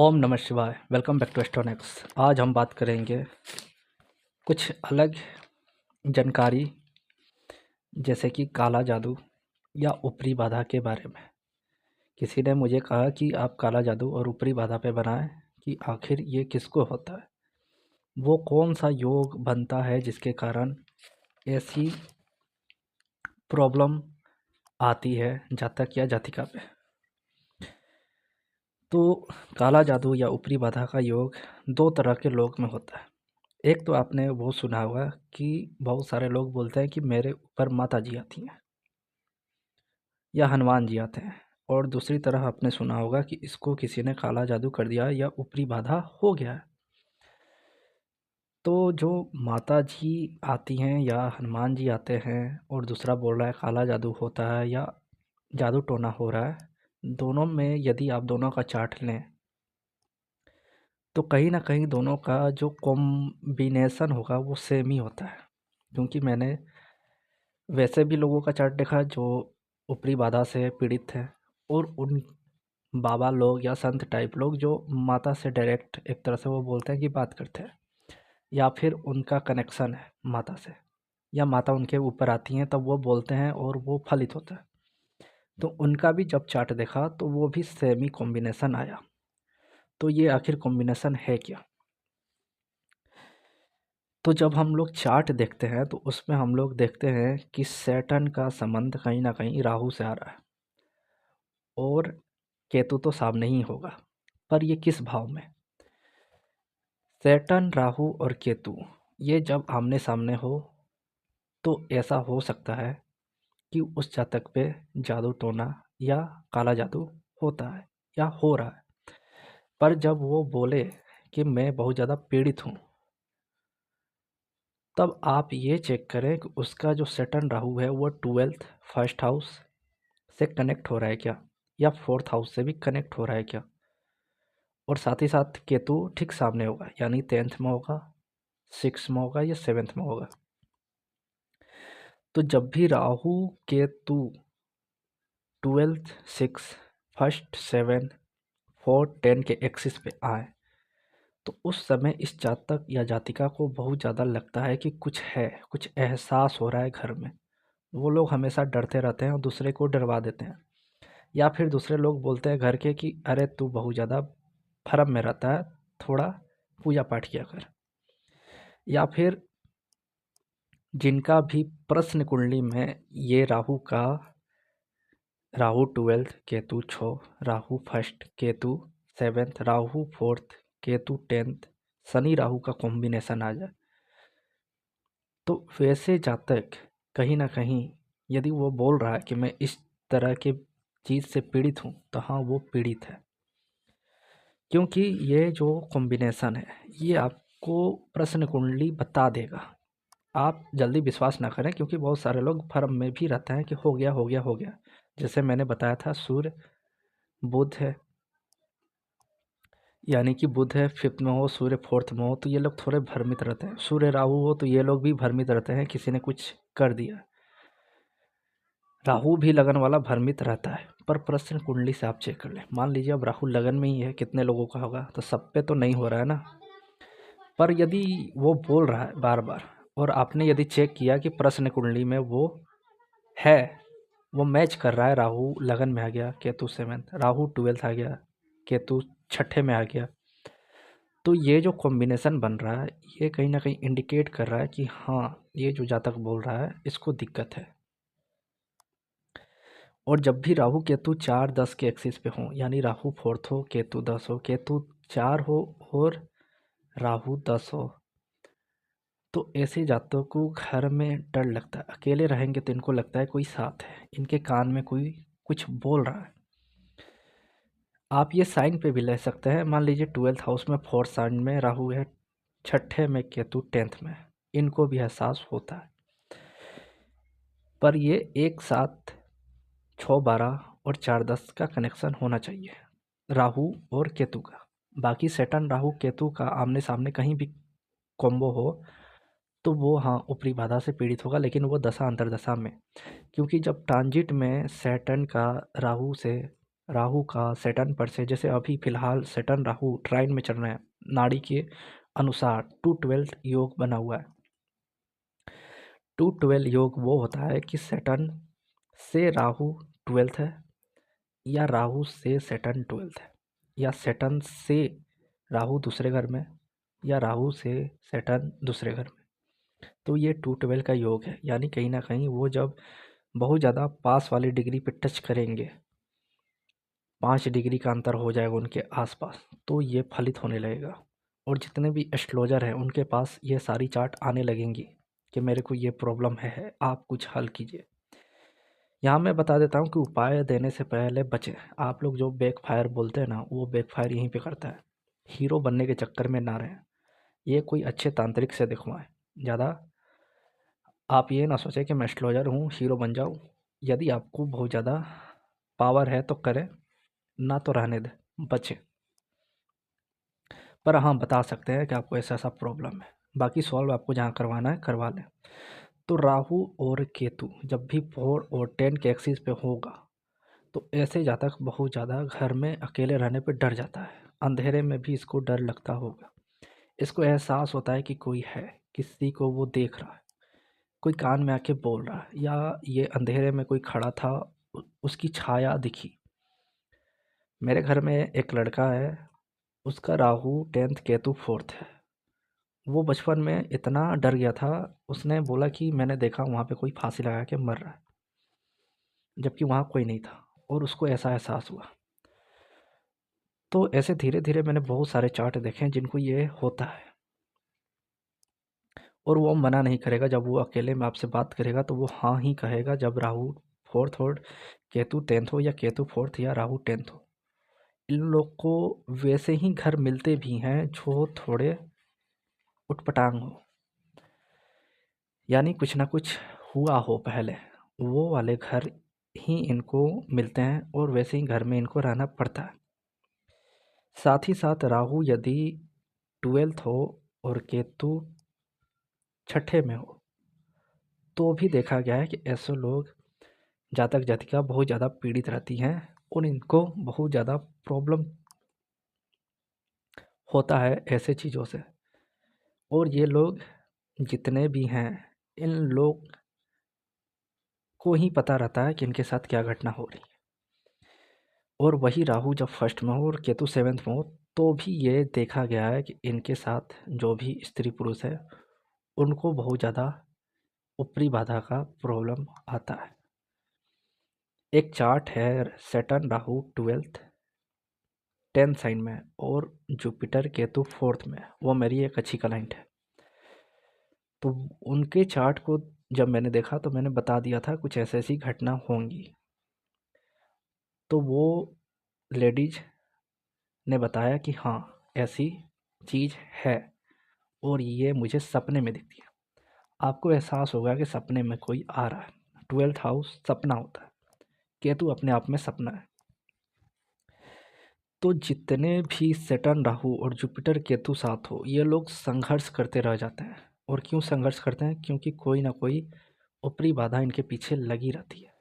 ओम नमः शिवाय। Welcome back to Astronix. आज हम बात करेंगे कुछ अलग जानकारी जैसे कि काला जादू या ऊपरी बाधा के बारे में। किसी ने मुझे कहा कि आप काला जादू और ऊपरी बाधा पे बनाएं कि आखिर ये किसको होता है, वो कौन सा योग बनता है जिसके कारण ऐसी प्रॉब्लम आती है जातक या जातिका पे। तो काला जादू या ऊपरी बाधा का योग दो तरह के लोग में होता है। एक तो आपने वो सुना होगा कि बहुत सारे लोग बोलते हैं कि मेरे ऊपर माता जी आती हैं या हनुमान जी आते हैं, और दूसरी तरह आपने सुना होगा कि इसको किसी ने काला जादू कर दिया या ऊपरी बाधा हो गया है। तो जो माता जी आती हैं या हनुमान जी आते हैं और दूसरा बोल रहा है काला जादू होता है या जादू टोना हो रहा है, दोनों में यदि आप दोनों का चार्ट लें तो कहीं ना कहीं दोनों का जो कॉम्बिनेशन होगा वो सेम ही होता है। क्योंकि मैंने वैसे भी लोगों का चार्ट देखा जो ऊपरी बाधा से पीड़ित थे, और उन बाबा लोग या संत टाइप लोग जो माता से डायरेक्ट एक तरह से वो बोलते हैं कि बात करते हैं, या फिर उनका कनेक्शन है माता से, या माता उनके ऊपर आती हैं तब वो बोलते हैं और वो फलित होता है। तो उनका भी जब चार्ट देखा तो वो भी सेम ही कॉम्बिनेशन आया। तो ये आखिर कॉम्बिनेशन है क्या? तो जब हम लोग चार्ट देखते हैं तो उसमें हम लोग देखते हैं कि सैटर्न का संबंध कहीं ना कहीं राहु से आ रहा है, और केतु तो सामने ही होगा, पर ये किस भाव में? सैटर्न, राहु और केतु ये जब आमने सामने हो तो ऐसा हो सकता है कि उस जातक पे जादू टोना या काला जादू होता है या हो रहा है। पर जब वो बोले कि मैं बहुत ज़्यादा पीड़ित हूँ, तब आप ये चेक करें कि उसका जो सैटर्न राहु है वो 12th फर्स्ट हाउस से कनेक्ट हो रहा है क्या, या 4th हाउस से भी कनेक्ट हो रहा है क्या। और साथ ही साथ केतु ठीक सामने होगा, यानी 10th में होगा, 6th में होगा या 7th में होगा। तो जब भी राहु केतु 12th 6 फर्स्ट 7 4 10 के एक्सिस पे आए तो उस समय इस जातक या जातिका को बहुत ज़्यादा लगता है कि कुछ है, कुछ एहसास हो रहा है घर में। वो लोग हमेशा डरते रहते हैं और दूसरे को डरवा देते हैं, या फिर दूसरे लोग बोलते हैं घर के कि अरे तू बहुत ज़्यादा भरम में रहता है, थोड़ा पूजा पाठ किया कर। या फिर जिनका भी प्रश्न कुंडली में ये Rahu 12th Ketu 6, Rahu first Ketu 7th, Rahu 4th Ketu 10th, Shani Rahu का कॉम्बिनेशन आ जाए, तो वैसे जातक कहीं ना कहीं यदि वो बोल रहा है कि मैं इस तरह के चीज़ से पीड़ित हूँ, तो हाँ वो पीड़ित है। क्योंकि ये जो कॉम्बिनेशन है ये आपको प्रश्न कुंडली बता देगा। आप जल्दी विश्वास ना करें, क्योंकि बहुत सारे लोग भ्रम में भी रहते हैं कि हो गया हो गया हो गया। जैसे मैंने बताया था, सूर्य बुध है, यानी कि बुध है 5th में हो, सूर्य 4th में हो, तो ये लोग थोड़े भ्रमित रहते हैं। सूर्य राहु हो तो ये लोग भी भ्रमित रहते हैं, किसी ने कुछ कर दिया। राहु भी लगन वाला भ्रमित रहता है। पर प्रश्न कुंडली से आप चेक कर लें, मान लीजिए अब राहु लगन में ही है, कितने लोगों का होगा, तो सब पे तो नहीं हो रहा है ना। पर यदि वो बोल रहा है बार बार, और आपने यदि चेक किया कि प्रश्न कुंडली में वो है, वो मैच कर रहा है, राहु लगन में आ गया, केतु 7th, राहु 12th आ गया, केतु 6ठे में आ गया, तो ये जो कॉम्बिनेशन बन रहा है ये कहीं ना कहीं इंडिकेट कर रहा है कि हाँ ये जो जातक बोल रहा है इसको दिक्कत है। और जब भी राहु केतु 4-10 के एक्सिस पे हों, यानी राहु 4th हो, केतु 10 हो, केतु 4 हो और राहु 10 हो, तो ऐसे जातकों को घर में डर लगता है। अकेले रहेंगे तो इनको लगता है कोई साथ है, इनके कान में कोई कुछ बोल रहा है। आप ये साइन पे भी ले सकते हैं, मान लीजिए 12th हाउस में 4th साइन में राहु है, 6ठे में केतु 10th में, इनको भी एहसास होता है। पर ये एक साथ 6-12 और 4-10 का कनेक्शन होना चाहिए, राहु और केतु का। बाकी सैटर्न राहु केतु का आमने सामने कहीं भी कॉम्बो हो तो वो हाँ ऊपरी बाधा से पीड़ित होगा, लेकिन वो दशा अंतरदशा में। क्योंकि जब ट्रांजिट में सैटर्न का राहु से राहु का सैटर्न पर से, जैसे अभी फिलहाल सैटर्न राहु ट्राइन में चल रहे हैं, नाड़ी के अनुसार 212 योग बना हुआ है। 212 योग वो होता है कि सैटर्न से राहु 12th है, या राहु से सैटर्न 12th है, या सैटर्न से राहु दूसरे घर में, या राहु से सैटर्न दूसरे घर में। तो ये 212 का योग है, यानी कहीं ना कहीं वो जब बहुत ज़्यादा पास वाली डिग्री पे टच करेंगे, 5 डिग्री का अंतर हो जाएगा उनके आसपास, तो ये फलित होने लगेगा। और जितने भी एस्ट्रोलॉजर हैं उनके पास ये सारी चार्ट आने लगेंगी कि मेरे को ये प्रॉब्लम है, आप कुछ हल कीजिए। यहाँ मैं बता देता हूँ कि उपाय देने से पहले बचें। आप लोग जो बैकफायर बोलते हैं ना, वो बैकफायर यहीं पे करता है। हीरो बनने के चक्कर में ना रहें, ये कोई अच्छे तांत्रिक से दिखवाएं। ज़्यादा आप ये ना सोचें कि मैं एस्ट्रोलॉजर हूँ, हीरो बन जाऊँ। यदि आपको बहुत ज़्यादा पावर है तो करें, ना तो रहने दें, बचें। पर हाँ, बता सकते हैं कि आपको ऐसा ऐसा प्रॉब्लम है, बाकी सॉल्व आपको जहाँ करवाना है करवा लें। तो राहु और केतु जब भी 4 और 10 के एक्सिस पे होगा, तो ऐसे जातक बहुत ज़्यादा घर में अकेले रहने पे डर जाता है। अंधेरे में भी इसको डर लगता होगा। इसको एहसास होता है कि कोई है, किसी को वो देख रहा है, कोई कान में आके बोल रहा है, या ये अंधेरे में कोई खड़ा था, उसकी छाया दिखी। मेरे घर में एक लड़का है, उसका राहु 10th केतु 4th है। वो बचपन में इतना डर गया था, उसने बोला कि मैंने देखा वहाँ पे कोई फांसी लगा के मर रहा है, जबकि वहाँ कोई नहीं था, और उसको ऐसा एहसास हुआ। तो ऐसे धीरे धीरे मैंने बहुत सारे चार्ट देखे हैं जिनको ये होता है, और वो मना नहीं करेगा। जब वो अकेले में आपसे बात करेगा तो वो हाँ ही कहेगा, जब राहु 4th और केतु 10th हो, या केतु 4th या राहु 10th हो। इन लोग को वैसे ही घर मिलते भी हैं जो थोड़े उटपटांग हो, यानी कुछ ना कुछ हुआ हो पहले, वो वाले घर ही इनको मिलते हैं, और वैसे ही घर में इनको रहना पड़ता है। साथ ही साथ राहु यदि 12th हो और केतु 6ठे में हो, तो भी देखा गया है कि ऐसे लोग, जातक जातिका बहुत ज़्यादा पीड़ित रहती हैं, और इनको बहुत ज़्यादा प्रॉब्लम होता है ऐसे चीज़ों से। और ये लोग जितने भी हैं, इन लोग को ही पता रहता है कि इनके साथ क्या घटना हो रही है। और वही राहु जब फर्स्ट में हो और केतु 7th में हो, तो भी ये देखा गया है कि इनके साथ जो भी स्त्री पुरुष है, उनको बहुत ज़्यादा ऊपरी बाधा का प्रॉब्लम आता है। एक चार्ट है, Saturn Rahu 12th 10th sign में, और जुपिटर केतु 4th में, वो मेरी एक अच्छी क्लाइंट है। तो उनके चार्ट को जब मैंने देखा तो मैंने बता दिया था कुछ ऐसी ऐसी घटना होंगी। तो वो लेडीज ने बताया कि हाँ, ऐसी चीज़ है, और ये मुझे सपने में दिखती है। आपको एहसास होगा कि सपने में कोई आ रहा है। 12th हाउस सपना होता है, केतु अपने आप में सपना है। तो जितने भी सैटर्न राहु और जुपिटर केतु साथ हो, ये लोग संघर्ष करते रह जाते हैं। और क्यों संघर्ष करते हैं? क्योंकि कोई ना कोई ऊपरी बाधा इनके पीछे लगी रहती है।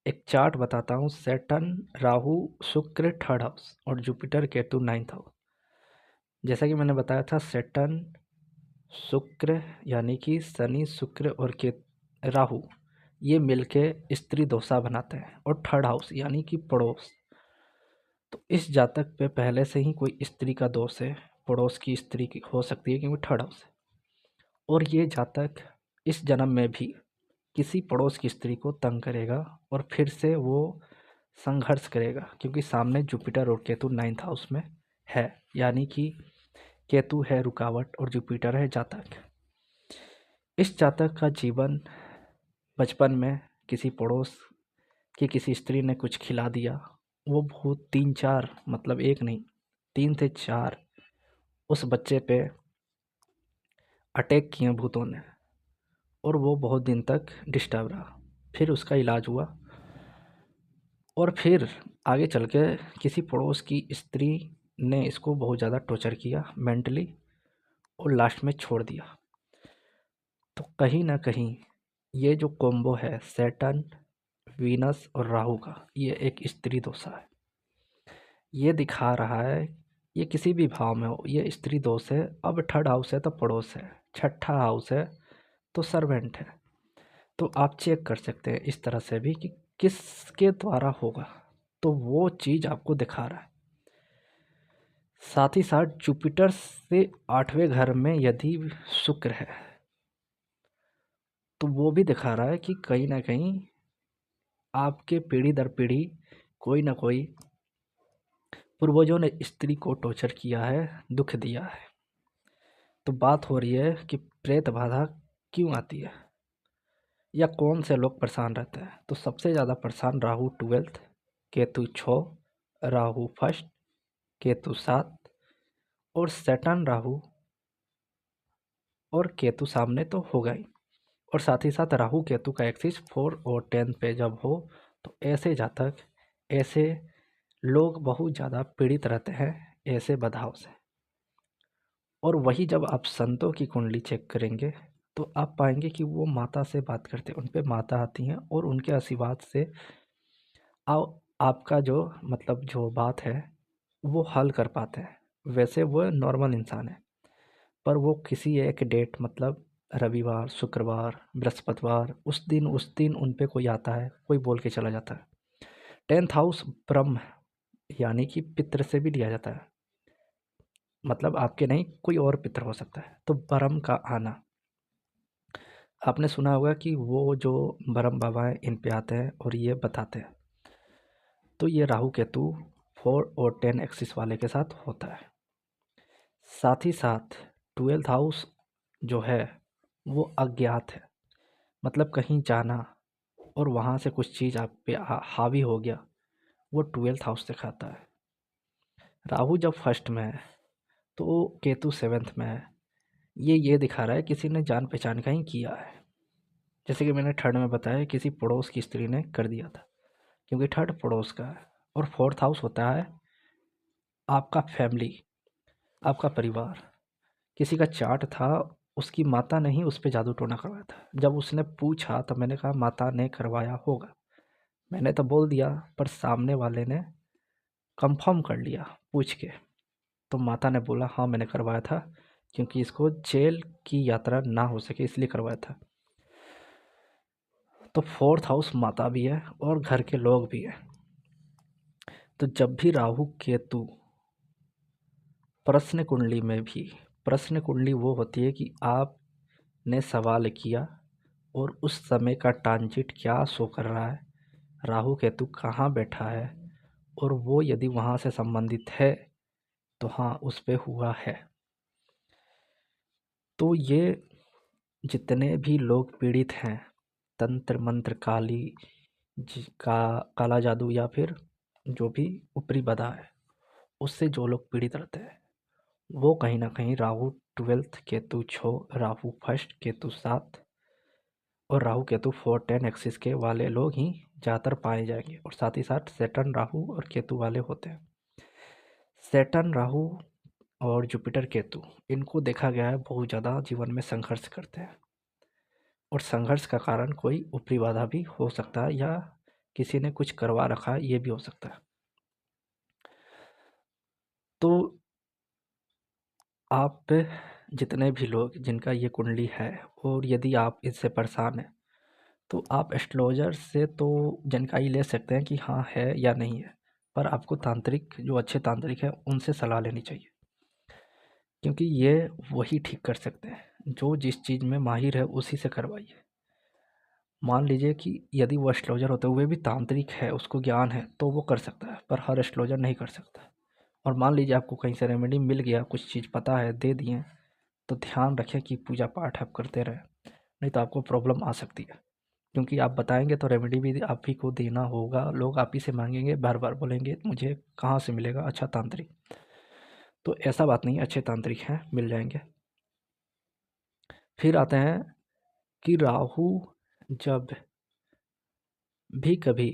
एक चार्ट बताता हूँ, सैटर्न राहु शुक्र 3rd हाउस और जुपिटर केतु 9th हाउस। जैसा कि मैंने बताया था, सैटर्न शुक्र यानी कि शनि शुक्र और के राहु, ये मिलके स्त्री दोषा बनाते हैं, और 3rd हाउस यानी कि पड़ोस। तो इस जातक पे पहले से ही कोई स्त्री का दोष है, पड़ोस की स्त्री की हो सकती है, क्योंकि 3rd हाउस है। और ये जातक इस जन्म में भी किसी पड़ोस की स्त्री को तंग करेगा, और फिर से वो संघर्ष करेगा, क्योंकि सामने जुपिटर और केतु 9th हाउस में है, यानी कि केतु है रुकावट और जुपिटर है जातक। इस जातक का जीवन बचपन में किसी पड़ोस की किसी स्त्री ने कुछ खिला दिया, वो भूत 3-4, मतलब एक नहीं 3 से 4 उस बच्चे पे अटैक किए भूतों ने, और वो बहुत दिन तक डिस्टर्ब रहा। फिर उसका इलाज हुआ, और फिर आगे चल के किसी पड़ोस की स्त्री ने इसको बहुत ज़्यादा टॉर्चर किया मेंटली, और लास्ट में छोड़ दिया। तो कहीं ना कहीं ये जो कॉम्बो है, सैटर्न वीनस और राहु का, ये एक स्त्री दोषा है। ये दिखा रहा है, ये किसी भी भाव में हो, ये स्त्री दोष है। अब थर्ड हाउस है तो पड़ोस है, छठा हाउस है तो सर्वेंट है। तो आप चेक कर सकते हैं इस तरह से भी कि किसके द्वारा होगा, तो वो चीज़ आपको दिखा रहा है। साथ ही साथ जुपिटर से 8वें घर में यदि शुक्र है तो वो भी दिखा रहा है कि कहीं ना कहीं आपके पीढ़ी दर पीढ़ी कोई ना कोई पूर्वजों ने स्त्री को टॉर्चर किया है, दुख दिया है। तो बात हो रही है कि प्रेत बाधा क्यों आती है या कौन से लोग परेशान रहते हैं। तो सबसे ज़्यादा परेशान राहु 12th, केतु 6, राहु फर्स्ट, केतु 7 और सैटर्न राहु और केतु सामने तो होगा ही। और साथ ही साथ राहु केतु का एक्सिस 4 और 10 पे जब हो तो ऐसे जातक, ऐसे लोग बहुत ज़्यादा पीड़ित रहते हैं ऐसे बाधाओं से। और वही जब आप संतों की कुंडली चेक करेंगे तो आप पाएंगे कि वो माता से बात करते हैं, उन पे माता आती हैं और उनके आशीर्वाद से आपका जो मतलब जो बात है वो हल कर पाते हैं। वैसे वो नॉर्मल इंसान है, पर वो किसी एक डेट मतलब रविवार, शुक्रवार, बृहस्पतिवार, उस दिन उन पे कोई आता है, कोई बोल के चला जाता है। 10th हाउस ब्रह्म यानी कि पितृ से भी लिया जाता है, मतलब आपके नहीं कोई और पितृ हो सकता है। तो ब्रह्म का आना, आपने सुना होगा कि वो जो ब्रह्म बाबा हैं इन पे आते हैं और ये बताते हैं। तो ये राहु केतु 4 और 10 एक्सिस वाले के साथ होता है। साथ ही साथ 12th हाउस जो है वो अज्ञात है, मतलब कहीं जाना और वहाँ से कुछ चीज़ आप पे हावी हो गया, वो 12th हाउस दिखाता है। राहु जब फर्स्ट में है तो केतु 7th में है, ये दिखा रहा है किसी ने जान पहचान का ही किया है। जैसे कि मैंने थर्ड में बताया, किसी पड़ोस की स्त्री ने कर दिया था, क्योंकि थर्ड पड़ोस का है। और 4th हाउस होता है आपका फैमिली, आपका परिवार। किसी का चार्ट था, उसकी माता ने ही उस पे जादू टोना करवाया था। जब उसने पूछा तो मैंने कहा माता ने करवाया होगा, मैंने तो बोल दिया, पर सामने वाले ने कंफर्म कर लिया पूछ के। तो माता ने बोला हाँ मैंने करवाया था, क्योंकि इसको जेल की यात्रा ना हो सके इसलिए करवाया था। तो 4th हाउस माता भी है और घर के लोग भी हैं। तो जब भी राहु केतु प्रश्न कुंडली में भी, प्रश्न कुंडली वो होती है कि आपने सवाल किया और उस समय का ट्रांजिट क्या शो कर रहा है, राहु केतु कहाँ बैठा है, और वो यदि वहाँ से संबंधित है तो हाँ उस पे हुआ है। तो ये जितने भी लोग पीड़ित हैं तंत्र मंत्र काला जादू या फिर जो भी ऊपरी बाधा है उससे जो लोग पीड़ित रहते हैं वो कहीं ना कहीं राहु 12th, केतु 6, राहु फर्स्ट, केतु 7 और राहु केतु 4 10 एक्सिस के वाले लोग ही ज़्यादातर पाए जाएंगे। और साथ ही साथ सैटर्न राहु और केतु वाले होते हैं। सैटर्न राहु और जुपिटर केतु, इनको देखा गया है बहुत ज़्यादा जीवन में संघर्ष करते हैं, और संघर्ष का कारण कोई ऊपरी बाधा भी हो सकता है या किसी ने कुछ करवा रखा है, ये भी हो सकता है। तो आप जितने भी लोग जिनका ये कुंडली है और यदि आप इससे परेशान हैं तो आप एस्ट्रोलॉजर से तो जानकारी ले सकते हैं कि हाँ है या नहीं है, पर आपको तांत्रिक जो अच्छे तांत्रिक हैं उनसे सलाह लेनी चाहिए, क्योंकि ये वही ठीक कर सकते हैं। जो जिस चीज़ में माहिर है उसी से करवाइए। मान लीजिए कि यदि वो एस्ट्रोलॉजर होते हुए भी तांत्रिक है, उसको ज्ञान है, तो वो कर सकता है, पर हर एस्ट्रोलॉजर नहीं कर सकता। और मान लीजिए आपको कहीं से रेमेडी मिल गया, कुछ चीज़ पता है, दे दिए, तो ध्यान रखें कि पूजा पाठ आप करते रहें, नहीं तो आपको प्रॉब्लम आ सकती है। क्योंकि आप बताएंगे तो रेमेडी भी आप ही को देना होगा, लोग आप ही से मांगेंगे, बार बार बोलेंगे मुझे कहाँ से मिलेगा अच्छा तांत्रिक। तो ऐसा बात नहीं, अच्छे तांत्रिक हैं, मिल जाएंगे। फिर आते हैं कि राहु जब भी कभी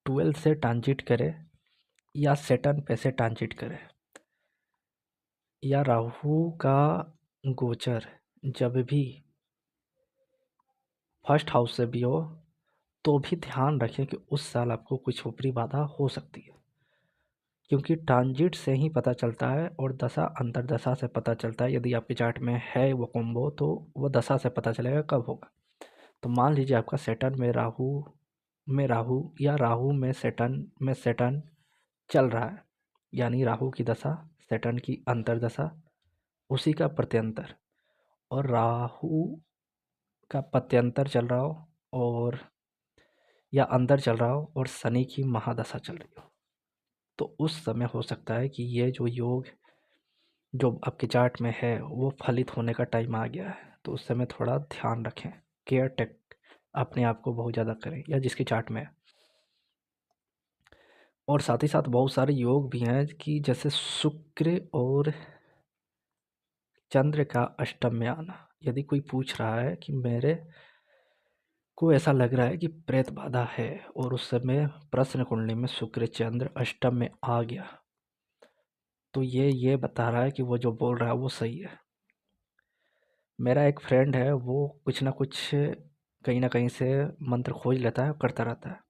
12 से ट्रांजिट करे या सैटर्न पे से ट्रांजिट करे या राहु का गोचर जब भी फर्स्ट हाउस से भी हो, तो भी ध्यान रखें कि उस साल आपको कुछ ऊपरी बाधा हो सकती है, क्योंकि ट्रांजिट से ही पता चलता है और दशा अंतरदशा से पता चलता है। यदि आपके चार्ट में है वो कॉम्बो तो वो दशा से पता चलेगा कब होगा। तो मान लीजिए आपका सेटर्न में राहु या राहु में सेटर्न चल रहा है, यानी राहु की दशा, सेटर्न की अंतरदशा, उसी का प्रत्यंतर, और राहु का प्रत्यंतर चल रहा हो और या अंदर चल रहा हो और शनि की महादशा चल रही हो, तो उस समय हो सकता है कि ये जो योग जो आपके चार्ट में है वो फलित होने का टाइम आ गया है। तो उस समय थोड़ा ध्यान रखें, केयर टेक अपने आप को बहुत ज़्यादा करें, या जिसके चार्ट में है। और साथ ही साथ बहुत सारे योग भी हैं कि जैसे शुक्र और चंद्र का अष्टम में आना। यदि कोई पूछ रहा है कि मेरे को ऐसा लग रहा है कि प्रेत बाधा है और उस समय प्रश्न कुंडली में शुक्र चंद्र अष्टम में आ गया, तो ये बता रहा है कि वो जो बोल रहा है वो सही है। मेरा एक फ्रेंड है, वो कुछ ना कुछ कहीं ना कहीं से मंत्र खोज लेता है, करता रहता है।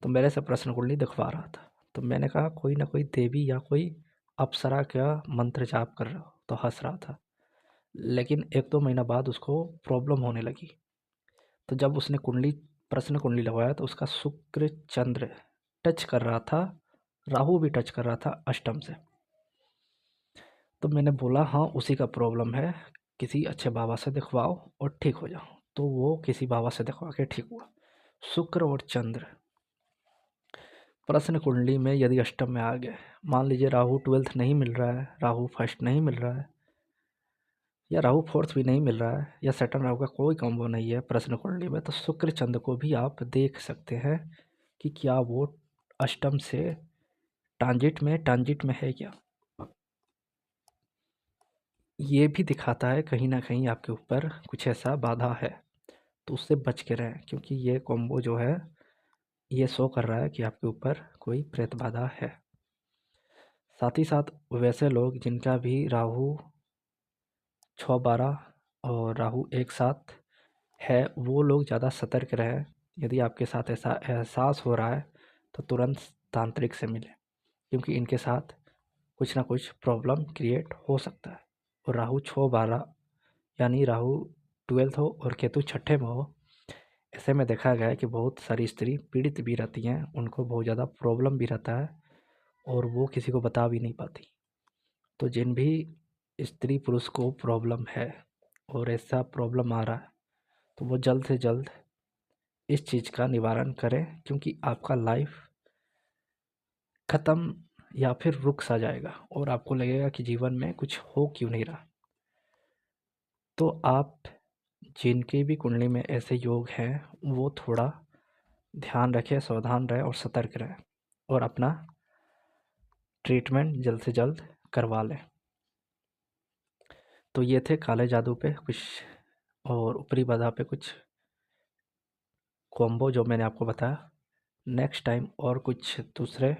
तो मेरे से प्रश्न कुंडली दिखवा रहा था, तो मैंने कहा कोई ना कोई देवी या कोई अप्सरा का मंत्र जाप कर रहा हो, तो हंस रहा था। लेकिन 1-2 महीना बाद उसको प्रॉब्लम होने लगी। तो जब उसने प्रश्न कुंडली लगवाया तो उसका शुक्र चंद्र टच कर रहा था, राहु भी टच कर रहा था अष्टम से। तो मैंने बोला हाँ उसी का प्रॉब्लम है, किसी अच्छे बाबा से दिखवाओ और ठीक हो जाओ। तो वो किसी बाबा से दिखवा के ठीक हुआ। शुक्र और चंद्र प्रश्न कुंडली में यदि अष्टम में आ गए, मान लीजिए राहु 12th नहीं मिल रहा है, राहु फर्स्ट नहीं मिल रहा है, या राहु फोर्थ भी नहीं मिल रहा है, या सैटर्न राहु का कोई कॉम्बो नहीं है प्रश्न कुंडली में, तो शुक्र चंद्र को भी आप देख सकते हैं कि क्या वो अष्टम से ट्रांजिट में है क्या। ये भी दिखाता है कहीं ना कहीं आपके ऊपर कुछ ऐसा बाधा है, तो उससे बच के रहें, क्योंकि ये कॉम्बो जो है ये शो कर रहा है कि आपके ऊपर कोई प्रेत बाधा है। साथ ही साथ वैसे लोग जिनका भी राहु 6-12 और राहु एक साथ है, वो लोग ज़्यादा सतर्क रहें। यदि आपके साथ ऐसा एहसास हो रहा है तो तुरंत तांत्रिक से मिलें, क्योंकि इनके साथ कुछ ना कुछ प्रॉब्लम क्रिएट हो सकता है। और राहु 6-12 यानी राहु 12th हो और केतु छठे में हो, ऐसे में देखा गया है कि बहुत सारी स्त्री पीड़ित भी रहती हैं, उनको बहुत ज़्यादा प्रॉब्लम भी रहता है और वो किसी को बता भी नहीं पाती। तो जिन भी स्त्री पुरुष को प्रॉब्लम है और ऐसा प्रॉब्लम आ रहा है, तो वो जल्द से जल्द इस चीज़ का निवारण करें, क्योंकि आपका लाइफ ख़त्म या फिर रुक सा जाएगा और आपको लगेगा कि जीवन में कुछ हो क्यों नहीं रहा। तो आप जिनकी भी कुंडली में ऐसे योग हैं वो थोड़ा ध्यान रखें, सावधान रहें और सतर्क रहें, और अपना ट्रीटमेंट जल्द से जल्द करवा लें। तो ये थे काले जादू पे कुछ और ऊपरी बाधा पे कुछ कॉम्बो जो मैंने आपको बताया। नेक्स्ट टाइम और कुछ दूसरे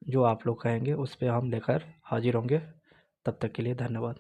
जो आप लोग कहेंगे उस पे हम लेकर हाजिर होंगे। तब तक के लिए धन्यवाद।